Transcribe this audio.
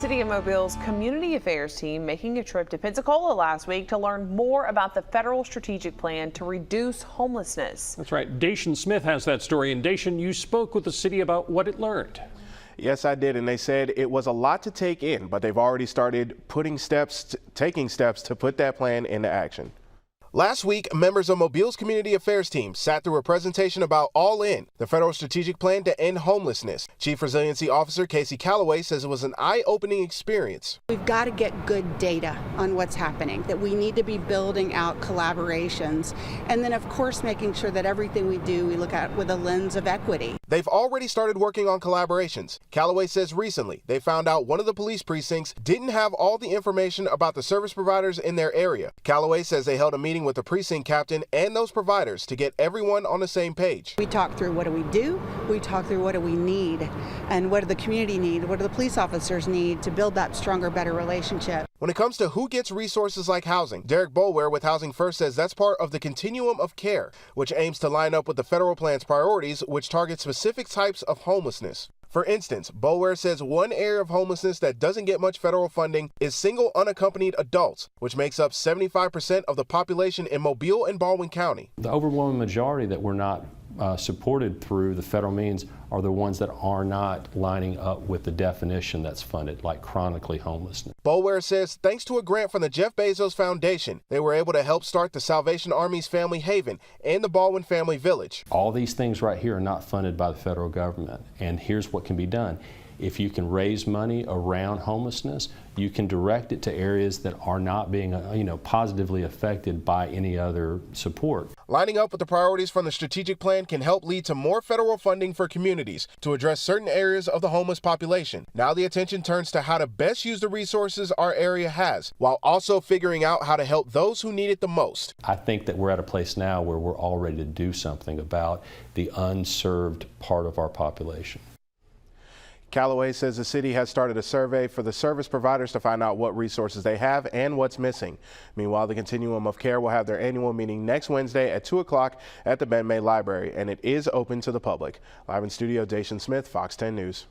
City of Mobile's Community Affairs team making a trip to Pensacola last week to learn more about the federal strategic plan to reduce homelessness. That's right. Dacian Smith has that story. And Dacian, you spoke with the city about what it learned. Yes, I did. And they said it was a lot to take in, but they've already started taking steps to put that plan into action. Last week, members of Mobile's Community Affairs team sat through a presentation about All In, the federal strategic plan to end homelessness. Chief Resiliency Officer Casey Calloway says it was an eye-opening experience. We've got to get good data on what's happening, that we need to be building out collaborations, and then of course making sure that everything we do we look at with a lens of equity. They've already started working on collaborations. Calloway says recently they found out one of the police precincts didn't have all the information about the service providers in their area. Calloway says they held a meeting with the precinct captain and those providers to get everyone on the same page. We talk through what do we do, we talk through what do we need, and what do the community need, what do the police officers need to build that stronger, better relationship. When it comes to who gets resources like housing, Derek Boulware with Housing First says that's part of the continuum of care, which aims to line up with the federal plan's priorities, which target specific types of homelessness. For instance, Boulware says one area of homelessness that doesn't get much federal funding is single unaccompanied adults, which makes up 75% of the population in Mobile and Baldwin County. The overwhelming majority that we're not supported through the federal means are the ones that are not lining up with the definition that's funded, like chronically homeless. Boulware says thanks to a grant from the Jeff Bezos Foundation, they were able to help start the Salvation Army's Family Haven and the Baldwin Family Village. All these things right here are not funded by the federal government, and here's what can be done. If you can raise money around homelessness, you can direct it to areas that are not being positively affected by any other support. Lining up with the priorities from the strategic plan can help lead to more federal funding for communities to address certain areas of the homeless population. Now the attention turns to how to best use the resources our area has, while also figuring out how to help those who need it the most. I think that we're at a place now where we're all ready to do something about the unserved part of our population. Calloway says the city has started a survey for the service providers to find out what resources they have and what's missing. Meanwhile, the Continuum of Care will have their annual meeting next Wednesday at 2 o'clock at the Ben May Library, and it is open to the public. Live in studio, Dacian Smith, Fox 10 News.